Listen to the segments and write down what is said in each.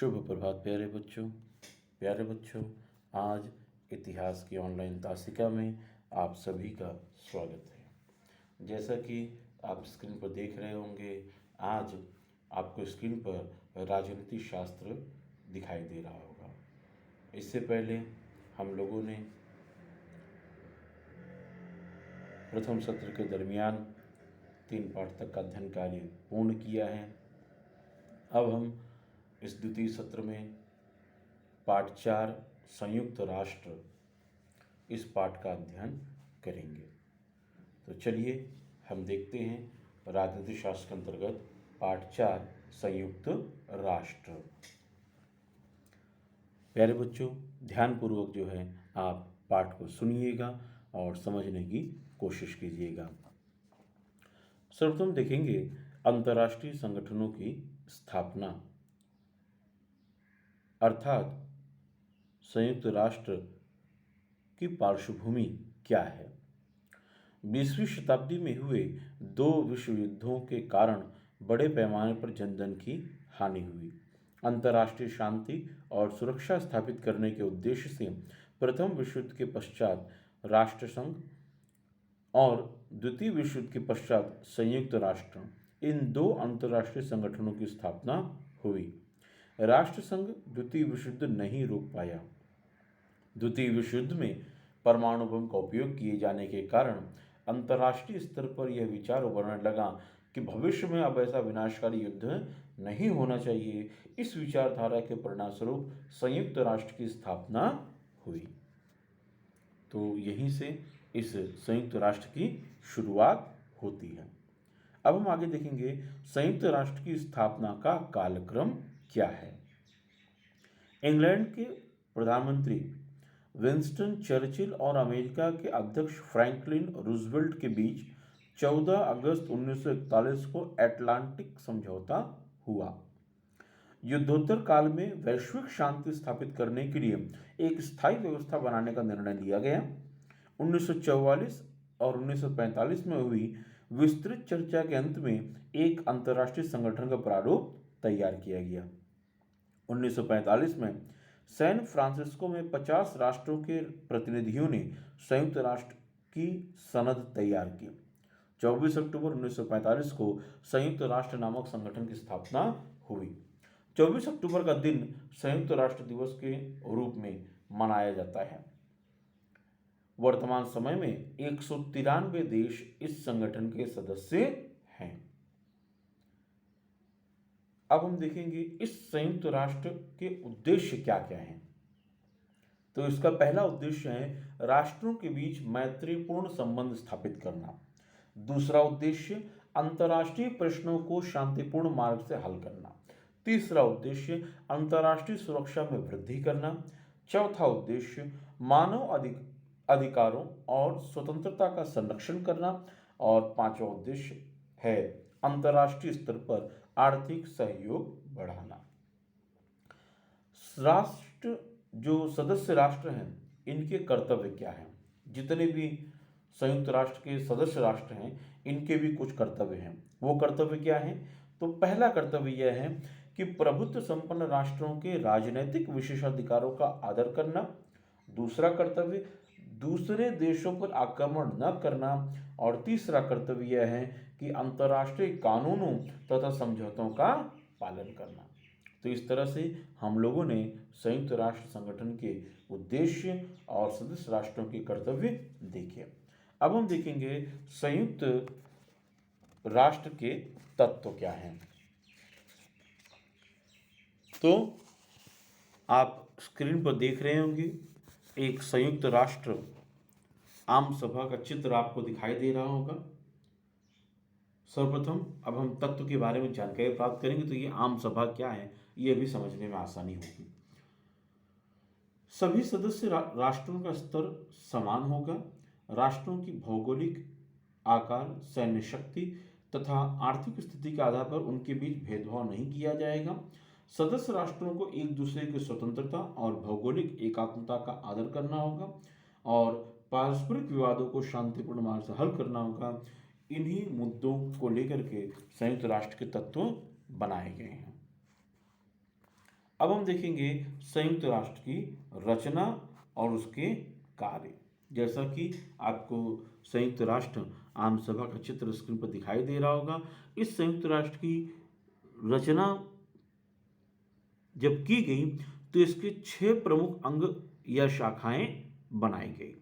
शुभ प्रभात प्यारे बच्चों। आज इतिहास की ऑनलाइन तासिका में आप सभी का स्वागत है। जैसा कि आप स्क्रीन पर देख रहे होंगे, आज आपको स्क्रीन पर राजनीति शास्त्र दिखाई दे रहा होगा। इससे पहले हम लोगों ने प्रथम सत्र के दरमियान 3 पाठ तक का अध्ययन कार्य पूर्ण किया है। अब हम इस द्वितीय सत्र में पाठ 4 संयुक्त राष्ट्र इस पाठ का अध्ययन करेंगे। तो चलिए हम देखते हैं राजनीति शास्त्र के अंतर्गत पाठ 4 संयुक्त राष्ट्र। प्यारे बच्चों, ध्यानपूर्वक जो है आप पाठ को सुनिएगा और समझने की कोशिश कीजिएगा। सर्वप्रथम देखेंगे अंतर्राष्ट्रीय संगठनों की स्थापना अर्थात संयुक्त राष्ट्र की पार्श्वभूमि क्या है। 20वीं शताब्दी में हुए 2 विश्व युद्धों के कारण बड़े पैमाने पर जनधन की हानि हुई। अंतर्राष्ट्रीय शांति और सुरक्षा स्थापित करने के उद्देश्य से प्रथम विश्व युद्ध के पश्चात राष्ट्रसंघ और द्वितीय विश्व युद्ध के पश्चात संयुक्त राष्ट्र, इन 2 अंतर्राष्ट्रीय संगठनों की स्थापना हुई। राष्ट्रसंघ द्वितीय विश्व युद्ध नहीं रोक पाया। द्वितीय विश्व युद्ध में परमाणु बम का उपयोग किए जाने के कारण अंतर्राष्ट्रीय स्तर पर यह विचार उभरने लगा कि भविष्य में अब ऐसा विनाशकारी युद्ध नहीं होना चाहिए। इस विचारधारा के परिणामस्वरूप संयुक्त राष्ट्र की स्थापना हुई। तो यहीं से इस संयुक्त राष्ट्र की शुरुआत होती है। अब हम आगे देखेंगे संयुक्त राष्ट्र की स्थापना का कालक्रम क्या है। इंग्लैंड के प्रधानमंत्री विंस्टन चर्चिल और अमेरिका के अध्यक्ष फ्रैंकलिन रूजवेल्ट के बीच 14 अगस्त 1941 को अटलांटिक समझौता हुआ। युद्धोत्तर काल में वैश्विक शांति स्थापित करने के लिए एक स्थायी व्यवस्था बनाने का निर्णय लिया गया। 1944 और 1945 में हुई विस्तृत चर्चा के अंत में एक अंतर्राष्ट्रीय संगठन का प्रारूप तैयार किया गया। 1945 में सैन फ्रांसिस्को में 50 राष्ट्रों के प्रतिनिधियों ने संयुक्त राष्ट्र की सनद तैयार की। 24 अक्टूबर 1945 को संयुक्त राष्ट्र नामक संगठन की स्थापना हुई। 24 अक्टूबर का दिन संयुक्त राष्ट्र दिवस के रूप में मनाया जाता है। वर्तमान समय में 193 देश इस संगठन के सदस्य हैं। अब हम देखेंगे इस संयुक्त राष्ट्र के उद्देश्य क्या क्या हैं। तो इसका पहला उद्देश्य है राष्ट्रों के बीच मैत्रीपूर्ण संबंध स्थापित करना। दूसरा उद्देश्य अंतर्राष्ट्रीय प्रश्नों को शांतिपूर्ण मार्ग से हल करना। तीसरा उद्देश्य अंतर्राष्ट्रीय सुरक्षा में वृद्धि करना। चौथा उद्देश्य मानव अधिकारों और स्वतंत्रता का संरक्षण करना। और पांचवा उद्देश्य है अंतर्राष्ट्रीय स्तर पर आर्थिक सहयोग बढ़ाना। राष्ट्र जो सदस्य राष्ट्र हैं, इनके कर्तव्य क्या हैं। जितने भी संयुक्त राष्ट्र के सदस्य राष्ट्र हैं, इनके भी कुछ कर्तव्य हैं। वो कर्तव्य क्या हैं? तो पहला कर्तव्य यह है कि प्रभुत्व संपन्न राष्ट्रों के राजनीतिक विशेषाधिकारों का आदर करना। दूसरा कर्तव्य दूसरे देशों पर आक्रमण न करना। और तीसरा कर्तव्य यह है कि अंतर्राष्ट्रीय कानूनों तथा समझौतों का पालन करना। तो इस तरह से हम लोगों ने संयुक्त राष्ट्र संगठन के उद्देश्य और सदस्य राष्ट्रों के कर्तव्य देखे। अब हम देखेंगे संयुक्त राष्ट्र के तत्व क्या हैं। तो आप स्क्रीन पर देख रहे होंगे एक संयुक्त राष्ट्र आम सभा का चित्र आपको दिखाई दे रहा होगा। सर्वप्रथम अब हम तत्व के बारे में जानकारी प्राप्त करेंगे। तो ये आम सभा क्या है, ये भी समझने में आसानी होगी। सभी सदस्य राष्ट्रों का स्तर समान होगा। राष्ट्रों की भौगोलिक आकार, सैन्य शक्ति तथा आर्थिक स्थिति के आधार पर उनके बीच भेदभाव नहीं किया जाएगा। सदस्य राष्ट्रों को एक दूसरे की स्वतंत्रता और भौगोलिक एकात्मता का आदर करना होगा और पारस्परिक विवादों को शांतिपूर्ण मार्ग से हल करना होगा। इन्हीं मुद्दों को लेकर के संयुक्त राष्ट्र के तत्व बनाए गए हैं। अब हम देखेंगे संयुक्त राष्ट्र की रचना और उसके कार्य। जैसा कि आपको संयुक्त राष्ट्र आम सभा का चित्र स्क्रीन पर दिखाई दे रहा होगा, इस संयुक्त राष्ट्र की रचना जब की गई तो इसके 6 प्रमुख अंग या शाखाएं बनाई गई।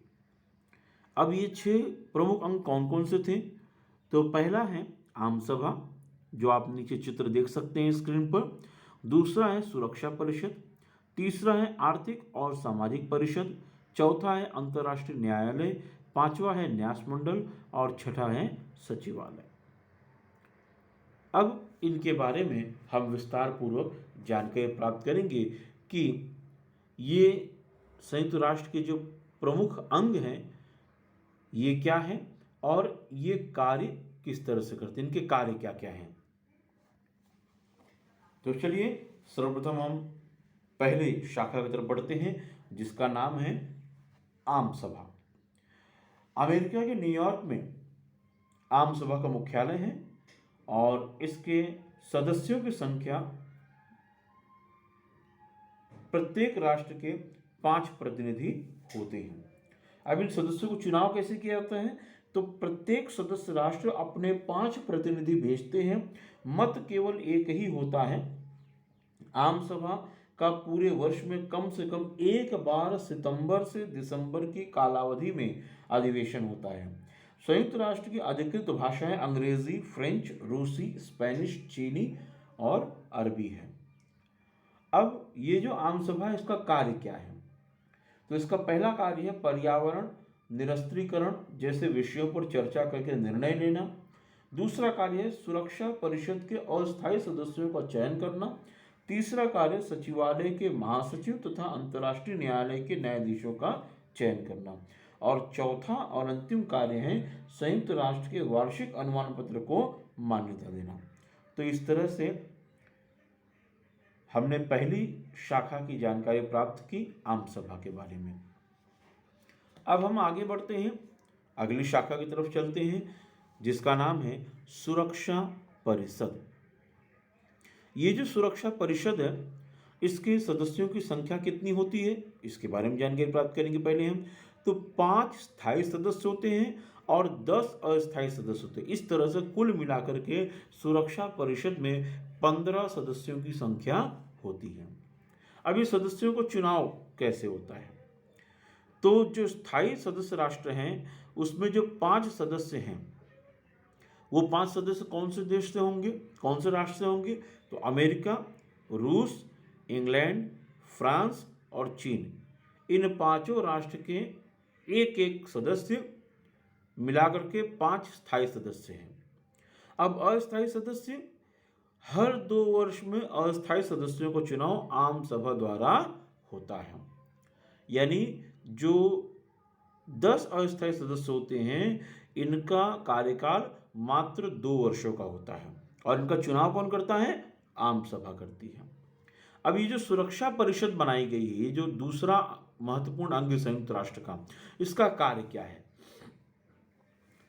अब ये 6 प्रमुख अंग कौन कौन से थे? तो पहला है आम सभा, जो आप नीचे चित्र देख सकते हैं स्क्रीन पर। दूसरा है सुरक्षा परिषद। तीसरा है आर्थिक और सामाजिक परिषद। चौथा है अंतर्राष्ट्रीय न्यायालय। पांचवा है न्यास मंडल और छठा है सचिवालय। अब इनके बारे में हम विस्तार पूर्वक जानकारी प्राप्त करेंगे कि ये संयुक्त राष्ट्र के जो प्रमुख अंग हैं ये क्या है और ये कार्य किस तरह से करते हैं, इनके कार्य क्या क्या हैं। तो चलिए सर्वप्रथम हम पहले शाखा की तरफ बढ़ते हैं, जिसका नाम है आम सभा। अमेरिका के न्यूयॉर्क में आम सभा का मुख्यालय है और इसके सदस्यों की संख्या प्रत्येक राष्ट्र के 5 प्रतिनिधि होते हैं। अब इन सदस्यों को चुनाव कैसे किया जाता है? तो प्रत्येक सदस्य राष्ट्र अपने 5 प्रतिनिधि भेजते हैं। मत केवल एक ही होता है। आम सभा का पूरे वर्ष में कम से कम एक बार सितंबर से दिसंबर की कालावधि में अधिवेशन होता है। संयुक्त राष्ट्र की अधिकृत भाषाएं अंग्रेजी, फ्रेंच, रूसी, स्पेनिश, चीनी और अरबी है। अब ये जो आम सभा है इसका कार्य क्या है? तो इसका पहला कार्य है पर्यावरण निरस्त्रीकरण जैसे विषयों पर चर्चा करके निर्णय लेना। दूसरा कार्य है सुरक्षा परिषद के अस्थायी सदस्यों का चयन करना। तीसरा कार्य सचिवालय के महासचिव तथा अंतर्राष्ट्रीय न्यायालय के न्यायाधीशों का चयन करना। और चौथा और अंतिम कार्य है संयुक्त राष्ट्र के वार्षिक अनुमान पत्र को मान्यता देना। तो इस तरह से हमने पहली शाखा की जानकारी प्राप्त की आम सभा के बारे में। अब हम आगे बढ़ते हैं, अगली शाखा की तरफ चलते हैं, जिसका नाम है सुरक्षा परिषद। ये जो सुरक्षा परिषद है इसके सदस्यों की संख्या कितनी होती है इसके बारे में जानकारी प्राप्त करेंगे पहले हम। तो 5 स्थायी सदस्य होते हैं और 10 अस्थायी सदस्य होते हैं। इस तरह से कुल मिलाकर के सुरक्षा परिषद में 15 सदस्यों की संख्या होती है। अब ये सदस्यों को चुनाव कैसे होता है? तो जो स्थायी सदस्य राष्ट्र हैं उसमें जो 5 सदस्य हैं वो 5 सदस्य कौन से देश से होंगे, कौन से राष्ट्र से होंगे? तो अमेरिका, रूस, इंग्लैंड, फ्रांस और चीन, इन 5 राष्ट्र के एक एक सदस्य मिलाकर के 5 स्थायी सदस्य हैं। अब अस्थायी सदस्य, हर 2 वर्ष में अस्थायी सदस्यों का चुनाव आम सभा द्वारा होता है। यानी जो 10 अस्थायी सदस्य होते हैं इनका कार्यकाल मात्र 2 वर्षों का होता है और इनका चुनाव कौन करता है? आम सभा करती है। अब ये जो सुरक्षा परिषद बनाई गई है, ये जो दूसरा महत्वपूर्ण अंग संयुक्त राष्ट्र का, इसका कार्य क्या है?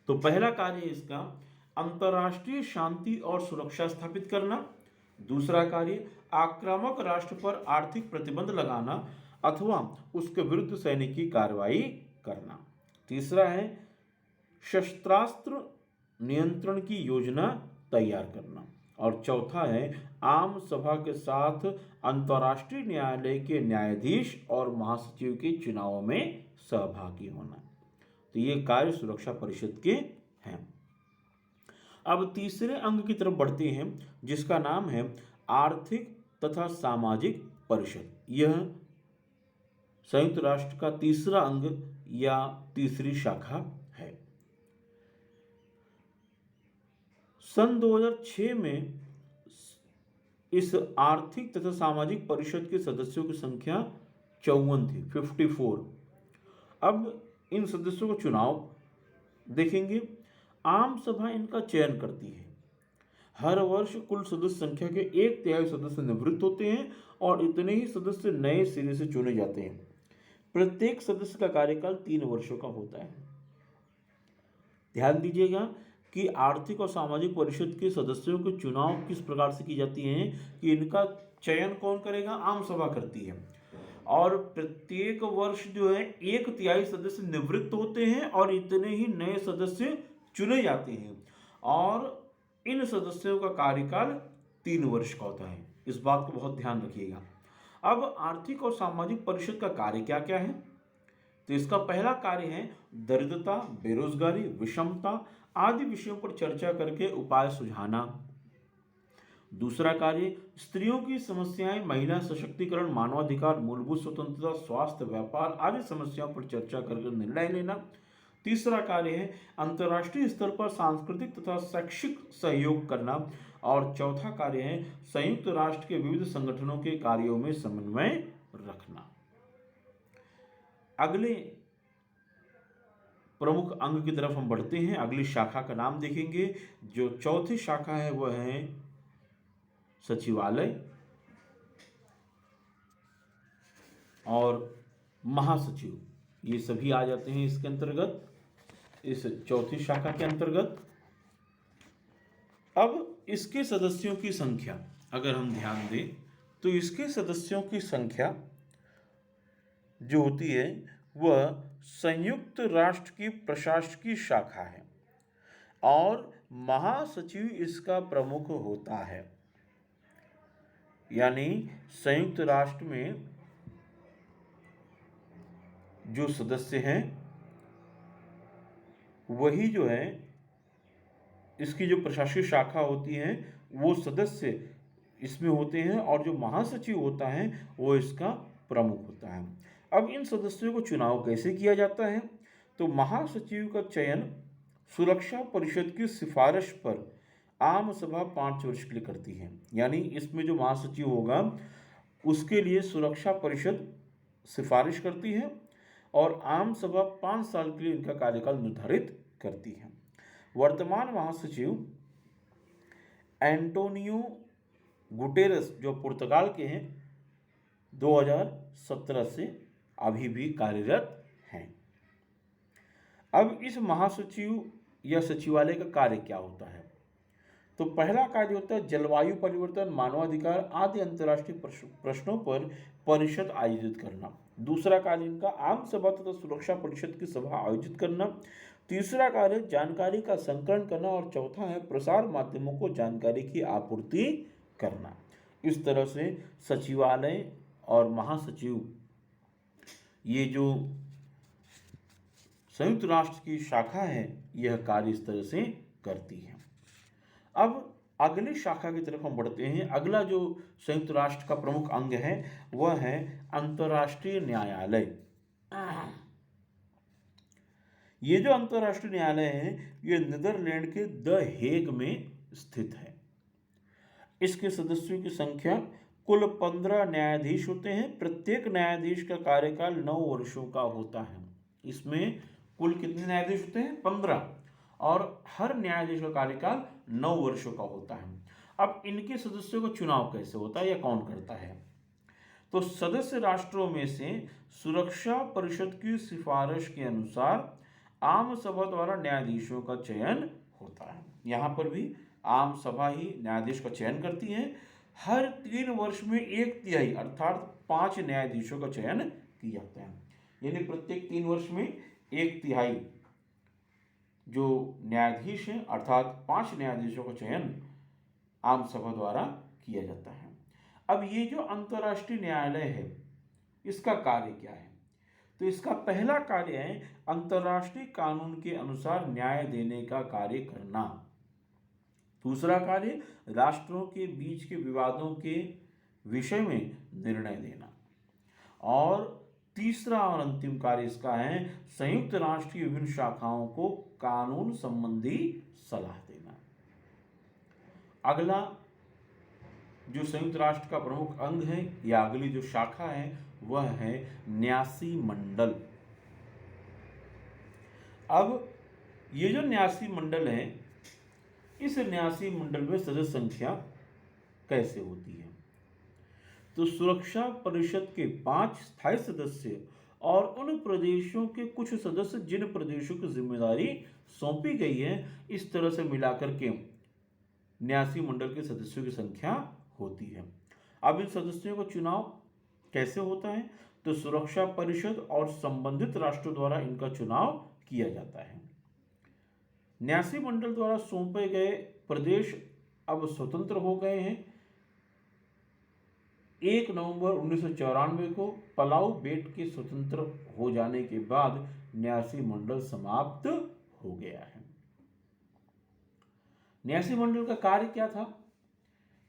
तो पहला कार्य है इसका अंतर्राष्ट्रीय शांति और सुरक्षा स्थापित करना। दूसरा कार्य आक्रामक राष्ट्र पर आर्थिक प्रतिबंध लगाना अथवा उसके विरुद्ध सैनिकी कार्रवाई करना। तीसरा है शस्त्रास्त्र नियंत्रण की योजना तैयार करना। और चौथा है आम सभा के साथ अंतर्राष्ट्रीय न्यायालय के न्यायाधीश और महासचिव के चुनाव में सहभागी होना। तो ये कार्य सुरक्षा परिषद के हैं। अब तीसरे अंग की तरफ बढ़ते हैं, जिसका नाम है आर्थिक तथा सामाजिक परिषद। यह संयुक्त राष्ट्र का तीसरा अंग या तीसरी शाखा है। सन 2006 में इस आर्थिक तथा सामाजिक परिषद के सदस्यों की संख्या 54 थी, 54। अब इन सदस्यों को चुनाव देखेंगे। आम सभा इनका चयन करती है। हर वर्ष कुल सदस्य संख्या के 1/3 सदस्य निवृत्त होते हैं और इतने ही सदस्य नए सिरे से चुने जाते हैं। प्रत्येक सदस्य का कार्यकाल 3 वर्षों का होता है। ध्यान दीजिएगा कि आर्थिक और सामाजिक परिषद के सदस्यों के चुनाव किस प्रकार से की जाती हैं कि इनका चयन कौन करेगा? आम सभा करती है। और प्रत्येक वर्ष जो है 1/3 सदस्य निवृत्त होते हैं और इतने ही नए सदस्य चुने जाते हैं, और इन सदस्यों का कार्यकाल 3 वर्ष का होता है। इस बात को बहुत ध्यान रखिएगा। अब आर्थिक और सामाजिक परिषद का कार्य क्या क्या है? तो इसका पहला कार्य है दरिद्रता, बेरोजगारी, विषमता आदि विषयों पर चर्चा करके उपाय सुझाना। दूसरा कार्य स्त्रियों की समस्याएं, महिला सशक्तिकरण, मानवाधिकार, मूलभूत स्वतंत्रता, स्वास्थ्य, व्यापार आदि समस्याओं पर चर्चा करके निर्णय लेना। तीसरा कार्य है अंतर्राष्ट्रीय स्तर पर सांस्कृतिक तथा शैक्षिक सहयोग करना। और चौथा कार्य है संयुक्त राष्ट्र के विविध संगठनों के कार्यों में समन्वय रखना। अगले प्रमुख अंग की तरफ हम बढ़ते हैं। अगली शाखा का नाम देखेंगे। जो चौथी शाखा है वह है सचिवालय और महासचिव। ये सभी आ जाते हैं इसके अंतर्गत, इस चौथी शाखा के अंतर्गत। अब इसके सदस्यों की संख्या अगर हम ध्यान दें तो इसके सदस्यों की संख्या जो होती है वह संयुक्त राष्ट्र की प्रशासकीय शाखा है और महासचिव इसका प्रमुख होता है। यानी संयुक्त राष्ट्र में जो सदस्य हैं वही जो है इसकी जो प्रशासकीय शाखा होती है वो सदस्य इसमें होते हैं, और जो महासचिव होता है वो इसका प्रमुख होता है। अब इन सदस्यों को चुनाव कैसे किया जाता है? तो महासचिव का चयन सुरक्षा परिषद की सिफारिश पर आम सभा 5 वर्ष के लिए करती है। यानी इसमें जो महासचिव होगा उसके लिए सुरक्षा परिषद सिफारिश करती है और आम सभा 5 साल के लिए इनका कार्यकाल निर्धारित करती है। वर्तमान महासचिव एंटोनियो गुटेरेस जो पुर्तगाल के हैं 2017 से अभी भी कार्यरत हैं। अब इस महासचिव या सचिवालय का कार्य क्या होता है? तो पहला कार्य होता है जलवायु परिवर्तन, मानवाधिकार आदि अंतर्राष्ट्रीय प्रश्नों पर परिषद आयोजित करना। दूसरा कार्य इनका आम सभा तथा सुरक्षा परिषद की सभा आयोजित करना। तीसरा कार्य जानकारी का संकलन करना और चौथा है प्रसार माध्यमों को जानकारी की आपूर्ति करना। इस तरह से सचिवालय और महासचिव ये जो संयुक्त राष्ट्र की शाखा है यह कार्य इस तरह से करती है। अब अगली शाखा की तरफ हम बढ़ते हैं। अगला जो संयुक्त राष्ट्र का प्रमुख अंग है वह है अंतर्राष्ट्रीय न्यायालय। ये जो अंतर्राष्ट्रीय न्यायालय है ये नीदरलैंड के द हेग में स्थित है। इसके सदस्यों की संख्या कुल 15 न्यायाधीश होते हैं। प्रत्येक न्यायाधीश का कार्यकाल 9 वर्षों का होता है। इसमें कुल कितने न्यायाधीश होते हैं? 15, और हर न्यायाधीश का कार्यकाल 9 वर्षों का होता है। अब इनके सदस्यों का चुनाव कैसे होता है या कौन करता है? तो सदस्य राष्ट्रों में से सुरक्षा परिषद की सिफारिश के अनुसार आम सभा द्वारा न्यायाधीशों का चयन होता है। यहाँ पर भी आम सभा ही न्यायाधीश का चयन करती है। हर 3 वर्ष में 1/3 अर्थात 5 न्यायाधीशों का चयन किया जाता है। यानी प्रत्येक 3 वर्ष में 1/3 जो न्यायाधीश हैं अर्थात 5 न्यायाधीशों का चयन आम सभा द्वारा किया जाता है। अब ये जो अंतर्राष्ट्रीय न्यायालय है इसका कार्य क्या है? तो इसका पहला कार्य है अंतर्राष्ट्रीय कानून के अनुसार न्याय देने का कार्य करना। दूसरा कार्य राष्ट्रों के बीच के विवादों के विषय में निर्णय देना। और तीसरा और अंतिम कार्य इसका है संयुक्त राष्ट्र की विभिन्न शाखाओं को कानून संबंधी सलाह देना। अगला जो संयुक्त राष्ट्र का प्रमुख अंग है या अगली जो शाखा है वह है न्यासी मंडल। अब ये जो न्यासी मंडल है इस न्यासी मंडल में सदस्य संख्या कैसे होती है? तो सुरक्षा परिषद के 5 स्थायी सदस्य और उन प्रदेशों के कुछ सदस्य जिन प्रदेशों की जिम्मेदारी सौंपी गई है, इस तरह से मिलाकर के न्यासी मंडल के सदस्यों की संख्या होती है। अब इन सदस्यों का चुनाव कैसे होता है? तो सुरक्षा परिषद और संबंधित राष्ट्रों द्वारा इनका चुनाव किया जाता है। न्यासी मंडल द्वारा सौंपे गए प्रदेश अब स्वतंत्र हो गए हैं। 1 नवंबर 1994 को पलाऊ बेट के स्वतंत्र हो जाने के बाद न्यासी मंडल समाप्त हो गया है। न्यासी मंडल का कार्य क्या था?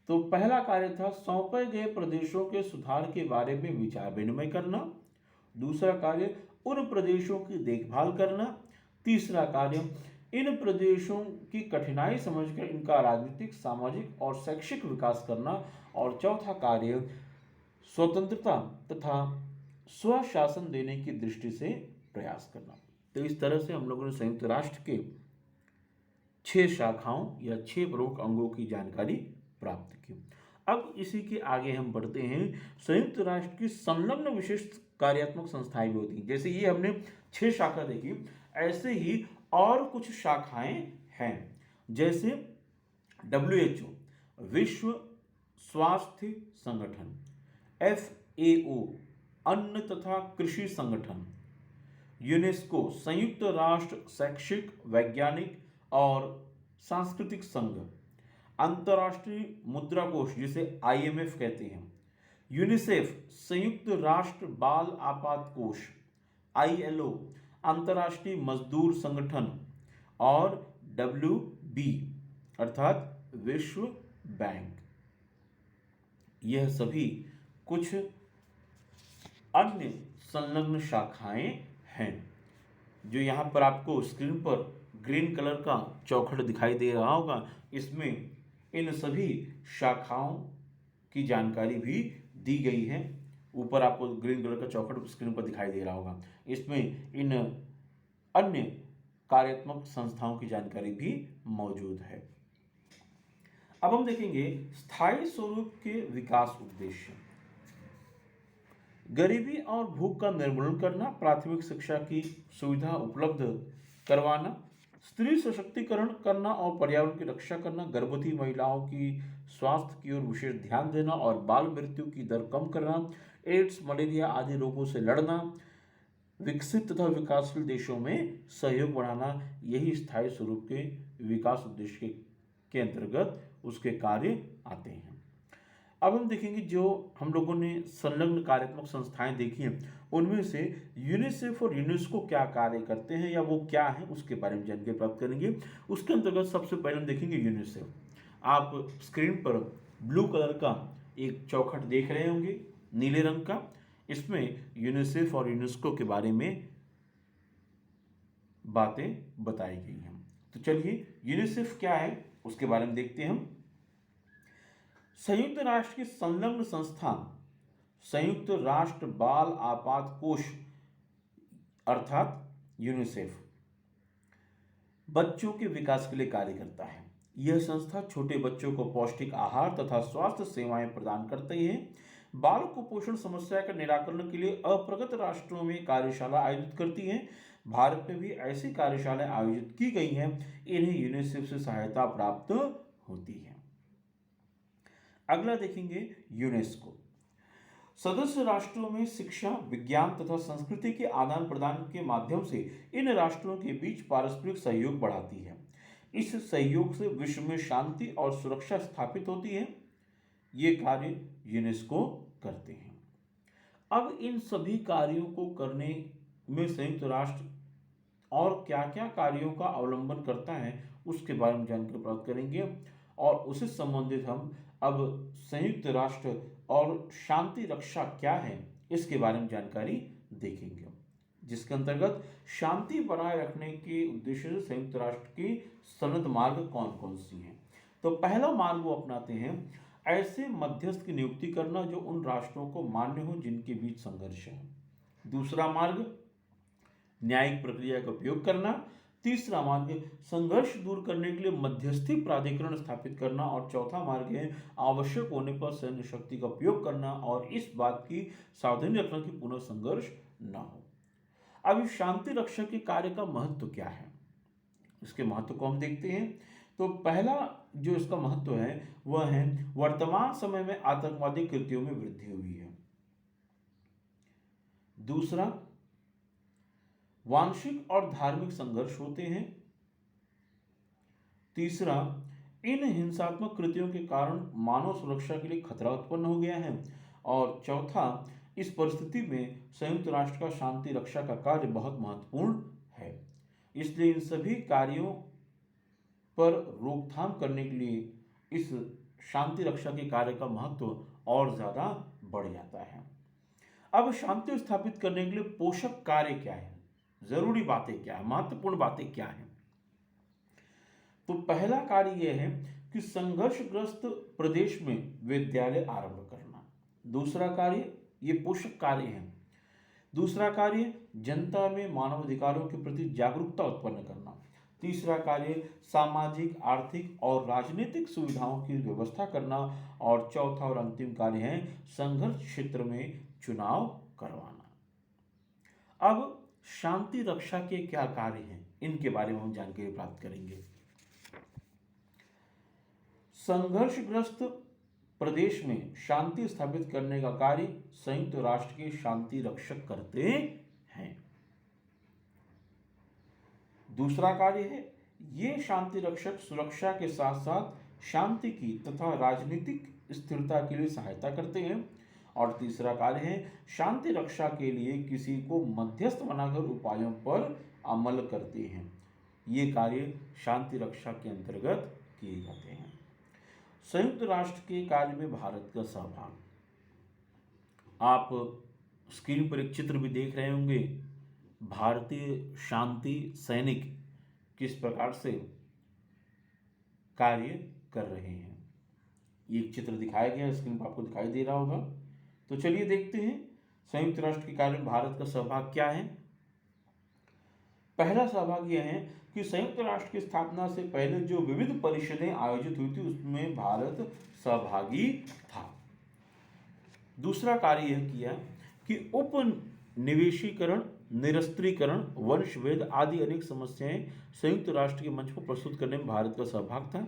तो पहला कार्य था सौंपे गए प्रदेशों के सुधार के बारे में विचार विनिमय करना। दूसरा कार्य उन प्रदेशों की देखभाल करना। तीसरा कार्य इन प्रदेशों की कठिनाई समझकर इनका राजनीतिक, सामाजिक और शैक्षिक विकास करना। और चौथा कार्य स्वतंत्रता तथा स्वशासन देने की दृष्टि से प्रयास करना। तो इस तरह से हम लोगों ने संयुक्त राष्ट्र के 6 शाखाओं या 6 प्रमुख अंगों की जानकारी प्राप्त की। अब इसी के आगे हम बढ़ते हैं। संयुक्त राष्ट्र की संलग्न विशिष्ट कार्यात्मक संस्थाएं भी होती हैं। जैसे ये हमने 6 शाखा देखी, ऐसे ही और कुछ शाखाएं हैं। जैसे WHO विश्व स्वास्थ्य संगठन, FAO अन्न तथा कृषि संगठन, यूनेस्को संयुक्त राष्ट्र शैक्षिक, वैज्ञानिक और सांस्कृतिक संघ, अंतर्राष्ट्रीय मुद्रा कोष जिसे IMF कहते हैं, यूनिसेफ संयुक्त राष्ट्र बाल आपात कोष, ILO अंतर्राष्ट्रीय मजदूर संगठन और WB अर्थात विश्व बैंक। यह सभी कुछ अन्य संलग्न शाखाएं हैं। जो यहाँ पर आपको स्क्रीन पर ग्रीन कलर का चौखट दिखाई दे रहा होगा, इसमें इन सभी शाखाओं की जानकारी भी दी गई है। ऊपर आपको ग्रीन कलर का चौखट स्क्रीन पर दिखाई दे रहा होगा। इसमें इन अन्य कार्यात्मक संस्थाओं की जानकारी भी मौजूद है। अब हम देखेंगे स्थायी स्वरूप के विकास उद्देश्य। गरीबी और भूख का निर्मूलन करना, प्राथमिक शिक्षा की सुविधा उपलब्ध करवाना, स्त्री सशक्तिकरण करना और पर्यावरण की रक्षा करना, गर्भवती महिलाओं की स्वास्थ्य की ओर विशेष ध्यान देना और बाल मृत्यु की दर कम करना, एड्स, मलेरिया आदि रोगों से लड़ना, विकसित तथा विकासशील देशों में सहयोग बढ़ाना, यही स्थायी स्वरूप के विकास उद्देश्य के अंतर्गत उसके कार्य आते हैं। अब हम देखेंगे जो हम लोगों ने संलग्न कार्यात्मक संस्थाएं देखी हैं, उनमें से यूनिसेफ और यूनेस्को क्या कार्य करते हैं या वो क्या है, उसके बारे में जानकारी प्राप्त करेंगे। उसके अंतर्गत सबसे पहले हम देखेंगे यूनिसेफ। आप स्क्रीन पर ब्लू कलर का एक चौखट देख रहे होंगे, नीले रंग का। इसमें यूनिसेफ और यूनेस्को के बारे में बातें बताई गई हैं। तो चलिए यूनिसेफ क्या है उसके बारे में देखते हैं हम। संयुक्त राष्ट्र की संलग्न संस्थान संयुक्त राष्ट्र बाल आपात कोष अर्थात यूनिसेफ बच्चों के विकास के लिए कार्य करता है। यह संस्था छोटे बच्चों को पौष्टिक आहार तथा स्वास्थ्य सेवाएं प्रदान करती है। बाल कुपोषण समस्या का निराकरण के लिए अप्रगत राष्ट्रों में कार्यशाला आयोजित करती है। भारत में भी ऐसी कार्यशालाएं आयोजित की गई हैं। इन्हें यूनिसेफ से सहायता प्राप्त होती है। अगला देखेंगे यूनेस्को। सदस्य राष्ट्रों में शिक्षा, विज्ञान तथा संस्कृति के आदान प्रदान के माध्यम से इन राष्ट्रों के बीच पारस्परिक सहयोग बढ़ाती है। इस सहयोग से विश्व में शांति और सुरक्षा स्थापित होती है। ये कार्य यूनेस्को करते हैं। अब इन सभी कार्यों को करने में संयुक्त राष्ट्र और क्या क्या कार्यों का अवलंबन करता है उसके बारे में जानकारी प्राप्त करेंगे और उससे संबंधित हम अब संयुक्त राष्ट्र और शांति रक्षा क्या है इसके बारे में जानकारी देखेंगे, जिसके अंतर्गत शांति बनाए रखने के उद्देश्य से संयुक्त राष्ट्र की सनद मार्ग कौन कौन सी हैं। तो पहला मार्ग वो अपनाते हैं ऐसे मध्यस्थ की नियुक्ति करना जो उन राष्ट्रों को मान्य हो जिनके बीच संघर्ष है। दूसरा मार्ग न्यायिक प्रक्रिया का उपयोग करना। तीसरा मार्ग संघर्ष दूर करने के लिए मध्यस्थी प्राधिकरण स्थापित करना। और चौथा मार्ग है आवश्यक होने पर सैन्य शक्ति का उपयोग करना और इस बात की सावधानी रखना कि पुनः संघर्ष न हो। अब इस शांति रक्षा के कार्य का महत्व क्या है, इसके महत्व को हम देखते हैं। तो पहला जो इसका महत्व है वह है वर्तमान समय में आतंकवादी कृत्यों में वृद्धि हुई है। दूसरा, वांशिक और धार्मिक संघर्ष होते हैं। तीसरा, इन हिंसात्मक कृत्यों के कारण मानव सुरक्षा के लिए खतरा उत्पन्न हो गया है। और चौथा, इस परिस्थिति में संयुक्त राष्ट्र का शांति रक्षा का कार्य बहुत महत्वपूर्ण है। इसलिए इन सभी कार्यों पर रोकथाम करने के लिए इस शांति रक्षा के कार्य का महत्व और ज्यादा बढ़ जाता है। अब शांति स्थापित करने के लिए पोषक कार्य क्या है, जरूरी बातें क्या है, महत्वपूर्ण बातें क्या है। तो पहला कार्य यह है कि संघर्षग्रस्त प्रदेश में विद्यालय आरंभ करना। दूसरा कार्य, ये पोषक कार्य है। दूसरा कार्य, जनता में मानवाधिकारों के प्रति जागरूकता उत्पन्न करना। तीसरा कार्य, सामाजिक, आर्थिक और राजनीतिक सुविधाओं की व्यवस्था करना। और चौथा और अंतिम कार्य है संघर्ष क्षेत्र में चुनाव करवाना। अब शांति रक्षा के क्या कार्य हैं, इनके बारे में हम जानकारी प्राप्त करेंगे। संघर्षग्रस्त प्रदेश में शांति स्थापित करने का कार्य संयुक्त राष्ट्र के शांति रक्षक करते हैं। दूसरा कार्य है, ये शांति रक्षक सुरक्षा के साथ साथ शांति की तथा राजनीतिक स्थिरता के लिए सहायता करते हैं। और तीसरा कार्य है, शांति रक्षा के लिए किसी को मध्यस्थ बनाकर उपायों पर अमल करते हैं। ये कार्य शांति रक्षा के अंतर्गत किए जाते हैं। संयुक्त राष्ट्र के कार्य में भारत का सहभाग, आप स्क्रीन पर एक चित्र भी देख रहे होंगे। भारतीय शांति सैनिक किस प्रकार से कार्य कर रहे हैं, ये एक चित्र दिखाया गया है, स्क्रीन पर आपको दिखाई दे रहा होगा। तो चलिए देखते हैं संयुक्त राष्ट्र के कार्य में भारत का सहभाग क्या है। पहला सहभाग यह है कि संयुक्त राष्ट्र की स्थापना से पहले जो विविध परिषदें आयोजित हुई थी उसमें भारत सहभागी था। दूसरा कार्य यह किया कि उपनिवेशीकरण, निरस्त्रीकरण, वंशभेद आदि अनेक समस्याएं संयुक्त राष्ट्र के मंच पर प्रस्तुत करने में भारत का सहभाग था।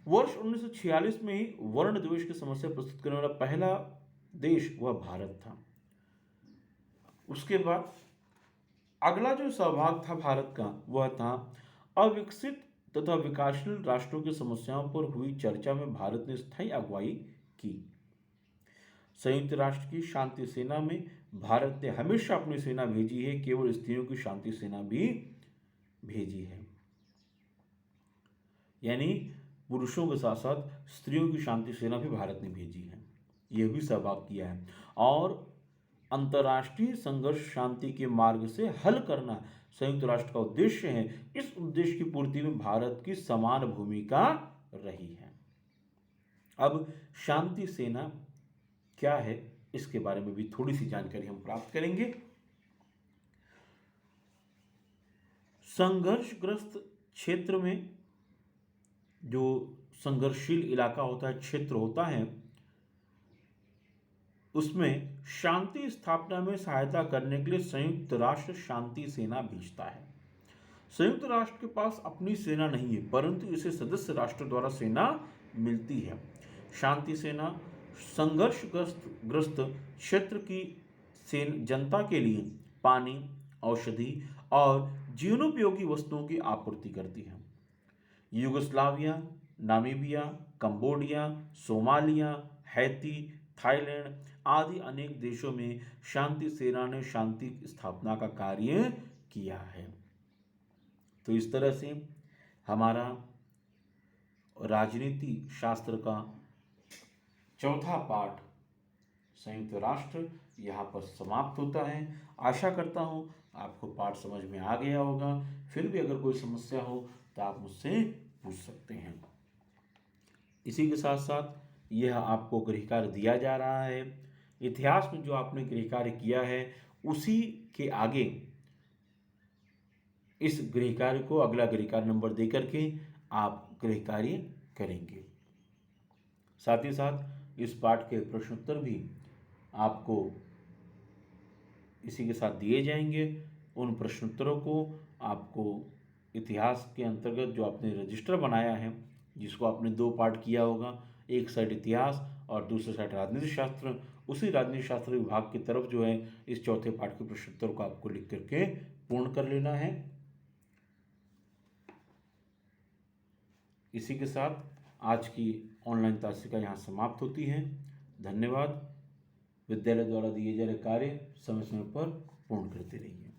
वर्ष 1946 में ही वर्ण द्वेष की समस्या प्रस्तुत करने वाला पहला देश वह भारत था। उसके बाद अगला जो सहभाग था भारत का वह था अविकसित तथा विकासशील राष्ट्रों की समस्याओं पर हुई चर्चा में भारत ने स्थायी अगुवाई की। संयुक्त राष्ट्र की शांति सेना में भारत ने हमेशा अपनी सेना भेजी है, केवल स्त्रियों की शांति सेना भी भेजी है। यानी पुरुषों के साथ साथ स्त्रियों की शांति सेना भी भारत ने भेजी है, यह भी सहभाग किया है। और अंतर्राष्ट्रीय संघर्ष शांति के मार्ग से हल करना संयुक्त राष्ट्र का उद्देश्य है। इस उद्देश्य की पूर्ति में भारत की समान भूमिका रही है। अब शांति सेना क्या है, इसके बारे में भी थोड़ी सी जानकारी हम प्राप्त करेंगे। संघर्षग्रस्त क्षेत्र में जो संघर्षशील इलाका होता है, क्षेत्र होता है, उसमें शांति स्थापना में सहायता करने के लिए संयुक्त राष्ट्र शांति सेना भेजता है। संयुक्त राष्ट्र के पास अपनी सेना नहीं है, परंतु इसे सदस्य राष्ट्र द्वारा सेना मिलती है। शांति सेना संघर्षग्रस्त क्षेत्र की जनता के लिए पानी, औषधि और जीवनोपयोगी वस्तुओं की आपूर्ति करती है। Yugoslavia, Namibia, Cambodia, Somalia, Haiti, Thailand आदि अनेक देशों में शांति सेना ने शांति स्थापना का कार्य किया है। तो इस तरह से हमारा राजनीति शास्त्र का चौथा पाठ संयुक्त राष्ट्र यहाँ पर समाप्त होता है। आशा करता हूँ आपको पाठ समझ में आ गया होगा। फिर भी अगर कोई समस्या हो तो आप मुझसे पूछ सकते हैं। इसी के साथ साथ यह आपको गृह कार्य दिया जा रहा है। इतिहास में जो आपने गृह कार्य किया है उसी के आगे इस गृह कार्य को अगला गृह कार्य नंबर दे करके आप गृह कार्य करेंगे। साथ ही साथ इस पाठ के प्रश्नोत्तर भी आपको इसी के साथ दिए जाएंगे। उन प्रश्नोत्तरों को आपको इतिहास के अंतर्गत जो आपने रजिस्टर बनाया है, जिसको आपने 2 पार्ट किया होगा, एक साइड इतिहास और दूसरी साइड राजनीति शास्त्र, उसी राजनीति शास्त्र विभाग की तरफ जो है इस चौथे पाठ के प्रश्नोत्तर को आपको लिख करके पूर्ण कर लेना है। इसी के साथ आज की ऑनलाइन तासिका यहाँ समाप्त होती है। धन्यवाद। विद्यालय द्वारा दिए जा रहे कार्य समय समय पर पूर्ण करते रहिए।